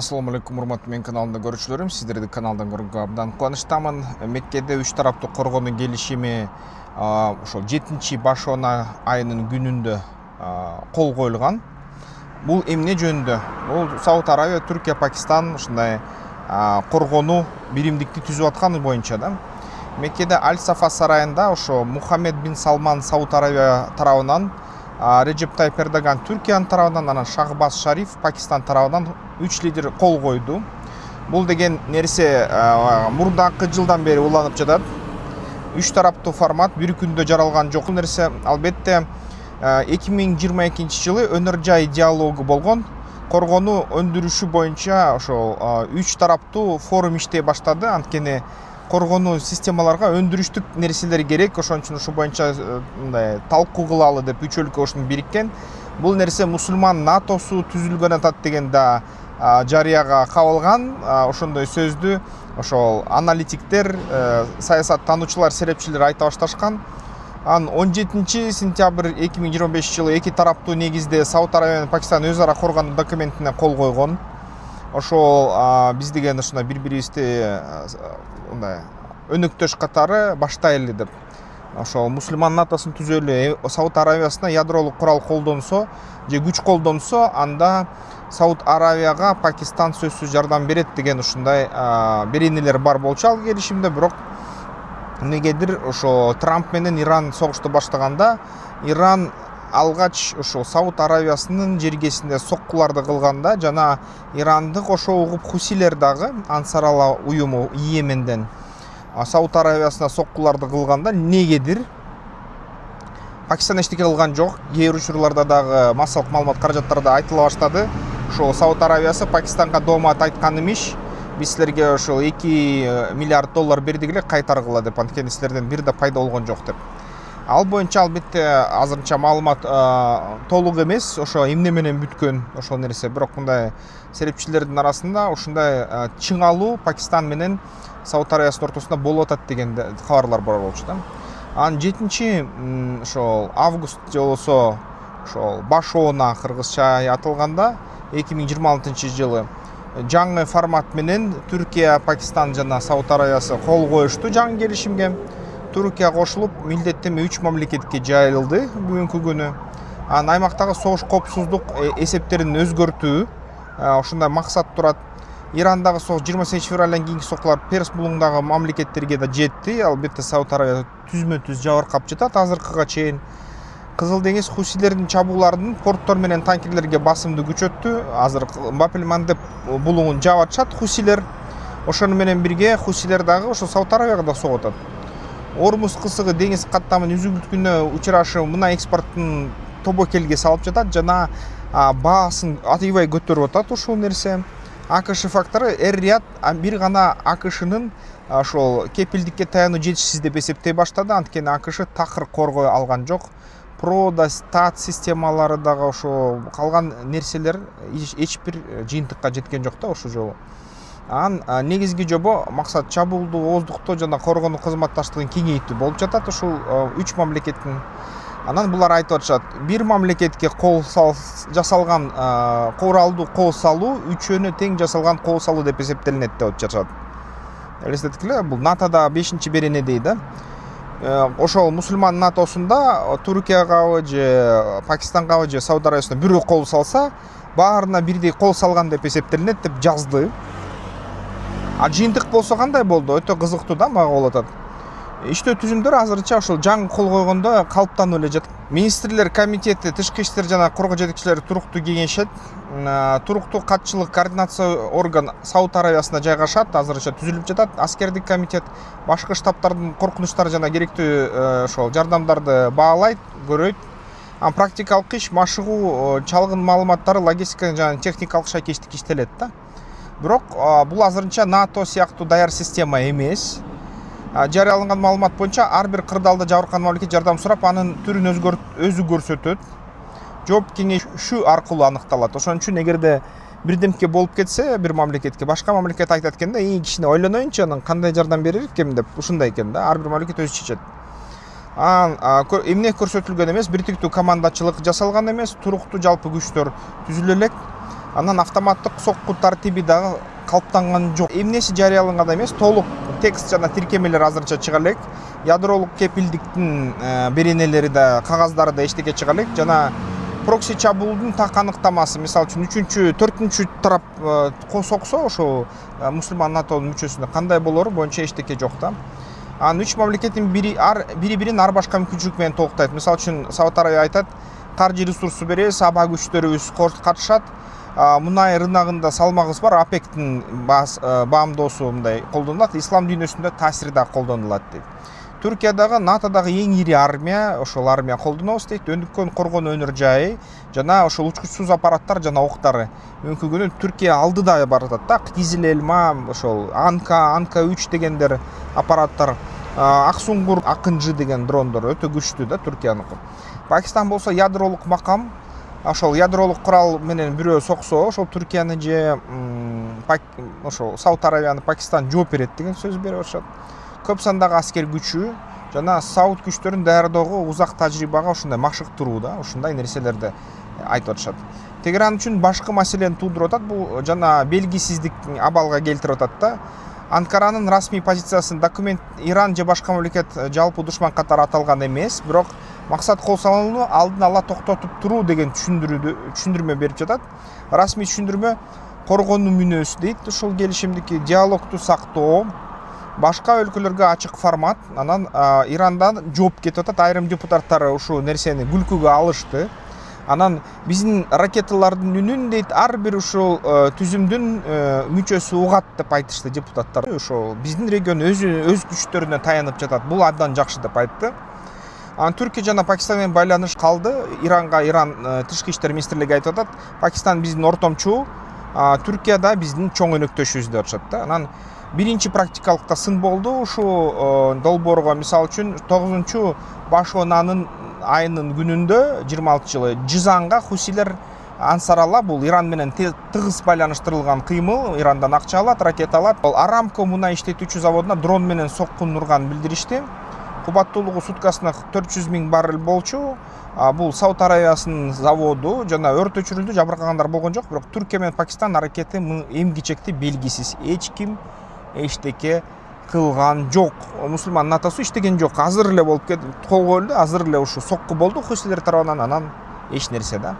Assalamu alaikum, урматтуу мен каналында көрүүчүлөрүм. Сиздерди каналдан көргөнгө абдан кубанычтамын. Меккеде 3 тараптуу коргонуу келишими ошол 7-башона айынын күнүндө кол коюлган. Бул эмне жөнүндө? Бул Сауд Арабия, Түркия, Пакистан ушундай коргонуу биримдикти түзүп атканы боюнча да. Меккеде Аль-Сафа сарайында ошо Мухаммед бин Салман Сауд Арабия тарабынан, Реджеп Тайип Эрдоган Түркиянын тарабынан, анан Шахбаз Шариф Пакистан тарабынан 3 лидер кол койду. Бул деген нерсе мурдакы жылдан бери уланып жатат. 3 тараптуу формат бир күндө жаралган жок. Бул нерсе албетте 2022 жылы өнөр жай диалогу болгон. Коргонуу өндүрүшү боюнча ошол 3 тараптуу форум иштей баштады. Анткени коргонуу системаларга өндүрүштүк нерселер керек. Ошон үчүн ушу боюнча мындай талкуу кылалы деп 3 өлкө ошону бириккен. Бул нерсе мусулман НАТОсу түзүлгөн атат деген да жарыяга кабылган. Ошондой сөздү ошол аналитиктер, саясаттануучулар, серепчилер айта башташкан. 17 сентябрь 2025 жылы эки тараптуу негизде Сауд Арабия менен Пакистан өз ара коргонуу документине кол койгон. Ошол биз деген ушундай бири-бирибизди мындай өнөктөш катары баштайлы деп. Ошол мусулман НАТОсун түзөлү, Сауд Арабиясына ядролук курал колдонсо же күч колдонсо, анда Сауд Арабияга Пакистан сөзсүз жардам берет деген ушундай беренелер бар болчу ал келишимде. Бирок негедир ошо Трамп менен Иран согушту баштаганда, Иран алгач ошо Сауд Арабиясынын жергесинде соккуларды кылганда жана Иранды кошо угуп Хусилер дагы Ансарала уюму Йеменден Сауд Арабиясына соккуларды кылганда негедир Пакистан эчтеке кылган жок. Кээ бир учурларда дагы массалык маалымат каражаттарда айтыла баштады. Ошо Сауд Арабиясы Пакистанга доомат айткан имиш. Биз силерге ошол 2 миллиард доллар бердик эле, кайтаргыла деп, анткени силерден бир да пайда болгон жок деп. Ал боюнча албетте азырынча маалымат толук эмес, ошо эмне менен бүткөн ошол нерсе. Бирок мындай серепчилердин арасында ушундай чыңалуу Пакистан менен Сауд Арабиясынын ортосунда болуп атат деген кабарлар бар болчу да. Анан 7 ошол август же болбосо ошол башоона кыргызча аталганда 2026 жылы жаңы формат менен Түркия, Пакистан жана Сауд Арабиясы кол коюшту жаңы келишимге. Түркия кошулуп, милдеттеме 3 мамлекетке жайылды бүгүнкү күнү. Анан аймактагы согуш коопсуздук эсептерин өзгөртүү ошондой максат турат. Ирандагы согуш 28 февралдан кийинки сокулар Перс булуңдагы мамлекеттерге да жетти. Албетте Сауд Арабия түзмө-түз жабыркап жатат азыркыга чейин. Кызыл деңиз хусилердин чабууларынын порттор менен танкерлерге басымды күчөттү. Азыр Бапелмандеп булуңун жаап атышат хусилер. Ошону менен бирге хусилер дагы ошо Сауд Арабияга да согуп атат. Ормуз кысыгы деңиз каттамынын үзүлгүнүнө учурашы мунай экспортун тобокелге салып жатат жана баасын аябай көтөрүп атат ушул нерсе. АКШ фактору эр-Рияд бир гана АКШнын ошол кепилдикке таянуу жетишсиз деп эсептей баштады. Анткени АКШ такыр коргой алган жок. Прода, стат системалары дагы ошо калган нерселер эч бир жыйынтыкка жеткен жок да ошол жолу. Негизги жобо максат чабуулду ооздуктоо жана коргонуу кызматташтыгын кеңейтүү болуп жатат ушул 3 мамлекеттин. Анан булар айтып атышат, бир мамлекетке жасалган куралдуу кол салуу үчөөнө тең жасалган кол салуу деп эсептелинет деп жатышат. Элестеттик эле, бул НАТОда 5-берене дейт. Ошол мусулман НАТОсунда Түркияга же Пакистанга же Сауд Арабиясына бирөө кол салса, баарына бирдей кол салган деп эсептелинет деп жазды. Жыйынтык болсо кандай болду? Өтө кызыктуу да, мага болуп атат. Иштөө түзүмдөр азырынча ошол жаңы кол койгондо калыптанып эле жатат. Министрлер комитети, тышкы иштер жана коргоо жетекчилери туруктуу кеңешет. Туруктуу катчылык координация орган Сауд Арабиясында жайгашат, азырынча түзүлүп жатат. Аскердик комитет башкы штабтардын коркунучтары жана керектүү ошол жардамдарды баалайт, көрөйт. Практикалык иш, машыгуу, чалгын маалыматтары, логистика жана техникалык шайкештик иштелет да. Бирок бул азырынча НАТО сыяктуу даяр система эмес. Жарыяланган маалымат боюнча ар бир кырдаалда жабыркан мамлекет жардам сурап, анын түрүн өзү көрсөтөт. Жооп кеңешүү аркылуу аныкталат. Ошон үчүн эгерде бирдемке болуп кетсе бир мамлекетке, башка мамлекет айтат экен да, кичине ойлоноюнчу, анан кандай жардам берер экен деп, ушундай экен да, ар бир мамлекет өзү чечет. Эмне көрсөтүлгөн эмес, биртиктүү командачылык жасалган эмес, туруктуу жалпы күчтөр түзүлө элек. Анан автоматтык сокку тартиби дагы калыптанган жок. Эмнеси жарыяланган эмес, толук текст жана тиркемелер азырынча чыга элек. Ядролук кепилдиктин беренелери да, кагаздары да эчтеке чыга элек жана прокси чабуулдун так аныктамасы, мисалы үчүн 3-чү, 4-чү тарап соксо ошо мусулман НАТОнун мүчөсүнө кандай болору боюнча эчтеке жок да. Анан 3 мамлекеттин бири-бирин ар башка мүмкүнчүлүк менен толуктайт. Мисалы үчүн Сауд Арабия айтат, каржы ресурсу беребиз, аба күчтөрүбүз катышат. Мунай рыногунда салмагыбыз бар, ОПЕКтин баамдоосу мындай колдонулат, ислам дүйнөсүндө таасири да колдонулат дейт. Түркиядагы НАТОдагы эң ири армия, ошол армия колдонобуз дейт. Өндүккөн коргон өнөр жайы жана ошол учкучсуз аппараттар жана октары мүмкүнгөнү Түркия алдыда барып атат да. Кизил элма, ошол Анка-3 дегендер аппараттар, Аксуңгур, Акынжы деген дрондор өтө күчтүү да Түркияныкы. Пакистан болсо ядролук макам, ошол ядролук курал менен бирөө соксо, ошол Түркияны же ошол Сауд Арабияны Пакистан жооп берет деген сөз берип атышат. Көп сандагы аскер күчү жана Сауд күчтөрүн даярдоого узак тажрыйбага ушундай машыктыруу да, ушундай нерселерди айтып атышат. Тегеран үчүн башкы маселени туудуруп атат, бул жана белгисиздик абалга келтирип атат да. Анкаранын расмий позициясын документ Иран же башка мамлекет жалпы душман катары аталган эмес, бирок максат кол салууну алдын ала токтотуп туруу деген түшүндүрмө берип жатат. Расмий түшүндүрмө коргонуу мүнөзү дейт, ушул келишимдики диалогду сактоо, башка өлкөлөргө ачык формат. Анан Ирандан жооп кетип атат, айрым депутаттар ушул нерсени күлкүгө алышты. Анан биздин ракеталардын үнүн дейт ар бир ушул түзүмдүн мүчөсү угат деп айтышты депутаттар. Ошол биздин регион өз күчтөрүнө таянып жатат. Бул абдан жакшы деп айтты. Анан Түркия жана Пакистан менен байланыш калды. Иран тышкы иштер министрлиги айтып атат, Пакистан биздин ортомчу, Түркия да биздин чоң өнөктөшүбүз деп атышат да. Анан биринчи практикалык сын болду. Ушул долбоорго мисалы үчүн 9-чу башонанын айынын күнүндө 26-жылы Жизанга хусилер ансарала, бул Иран менен тыгыз байланыштырылган кыймыл, Ирандан акча алат, ракета алат. Арамко мунай иштетүүчү заводуна дрон менен соккун урган билдиришти. Кубаттуулугу суткасына 400 000 баррель болчу. Бул Сауд Арабиясынын заводу жана өрт өчүрүлдү, жабыркагандар болгон жок, бирок Түркия менен Пакистан аракети эмгичекти белгисиз. Эч ким эчтеке кылган жок. Мусулман НАТОсу иштеген жок. Азыр эле болуп кетип кол коюлду, азыр эле ушу сокку болду хусилер тарабынан, анан эч нерсе да.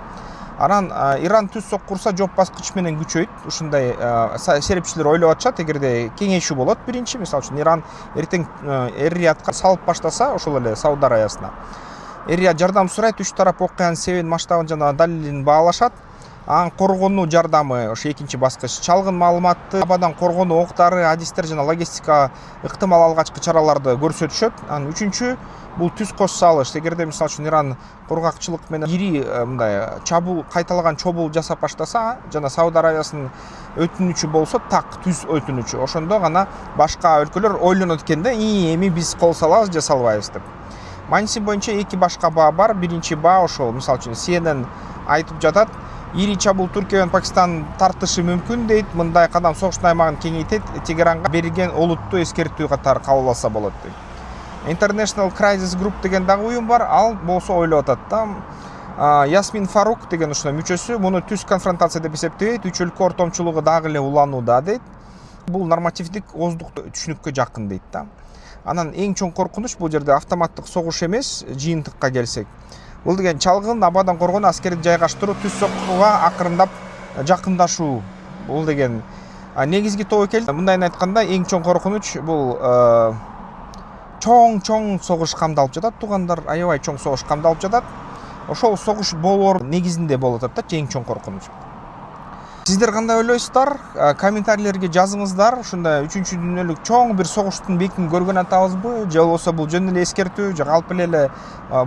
Анан Иран түз соккурса жооп баскыч менен күчөйт. Ушундай серепчилер ойлоп атышат, эгерде кеңешүү болот биринчи, мисалы үчүн Иран эртең Эр-Риядка салып баштаса, ошол эле Сауд Арабиясына. Эр-Рияд жардам сурайт, үч тарап окуянын себебин, масштабын жана далилин баалашат. Анан коргонуу жардамы ошо экинчи баскыч. Чалгын маалыматты, абадан коргонуу октары, адистер жана логистика ыктымал алгачкы чараларды көрсөтүшөт. Анан үчүнчү бул түз кош салыш. Эгерде мисалы үчүн Иран кургакчылык менен ири мындай чабуул, кайталаган чобул жасап баштаса жана Сауд Арабиясынын өтүнүчү болсо, так түз өтүнүчү, ошондо гана башка өлкөлөр ойлонот экен да, эми биз кол салабыз же салбайбыз деп. Маниси боюнча эки башка баа бар. Биринчи баа ошол мисалы үчүн CNN айтып жатат, ири чабуул Түркия менен Пакистан тартышы мүмкүн дейт. Мындай кадам согуштун аймагын кеңейтет, Тегеранга берилген олуттуу эскертүү катары кабыл алса болот дейт. International Crisis Group деген дагы уюм бар, ал болсо ойлоп атат да. Ясмин Фарук деген ушундай мүчөсү муну түз конфронтация деп эсептебейт, үч өлкө ортомчулугу дагы эле уланууда дейт. Бул нормативдик ооздук түшүнүккө жакын дейт да. Анан эң чоң коркунуч бул жерде автоматтык согуш эмес, жыйынтыкка келсек. Бул деген чалгын, абадан коргонуу, аскерди жайгаштыруу, түз соккуга акырындап жакындашуу. Бул деген негизги тобокел. Мындайын айтканда, эң чоң коркунуч бул чоң согуш камдалып жатат. Туугандар, аябай чоң согуш камдалып жатат. Ошол согуш болоор негизинде болуп атат да, эң чоң коркунуч. Сиздер кандай ойлойсуздар? Комментарийлерге жазыңыздар. Ушундай 3-чү дүйнөлүк чоң бир согуштун бекин көргөн атабызбы? Же болбосо бул жөн эле эскертүү, же калп эле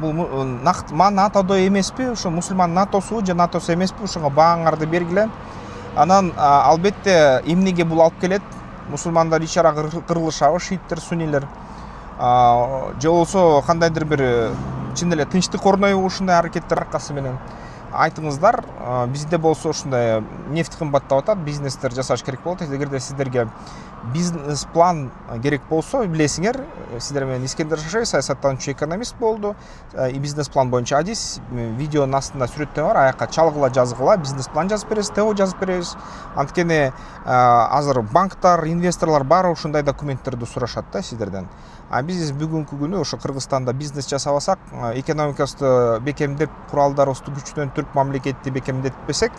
бул НАТОдо эмеспи? Ошо мусулман НАТОсу же НАТОсу эмеспи? Ошого бааңарды бергиле. Анан албетте эмнеге бул алып келет? Мусулмандар ичара кырылышабы, шииттер, суннилер. Же болбосо кандайдыр бир чын эле тынчтык орнойбу ушундай аракеттер аркасы менен. айтыңыздар, бизде болсо ушундай нефть кымбаттап атат, бизнестер жасаш керек болот. Эгерде сиздерге бизнес план керек болсо, билесиңер, сиздер менен Искендер Шашаев саясаттануучу экономист болду. Бизнес план боюнча адис видеонун астында сүрөттөмө бар, аяка чалгыла жазгыла бизнес план жазып беребиз, ТО жазып беребиз. Анткени азыр банктар, инвесторлор баары ушундай документтерди сурашат да сиздерден. Биз бүгүнкү күнү ошо Кыргызстанда бизнес жасабасак, экономикабызды бекемдеп, куралдарыбызды күчтөнтүрүп, мамлекетти бекемдетпесек,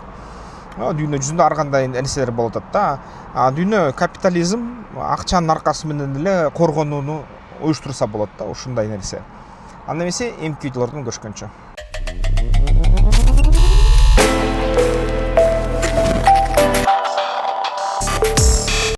дүйнө жүзүндө ар кандай нерселер болуп атат да. Дүйнө капитализм акчанын аркасы менен эле коргонууну уюштурса болот да, ушундай нерсе. Анда эмесе эмки видеолордон көрүшкөнчө.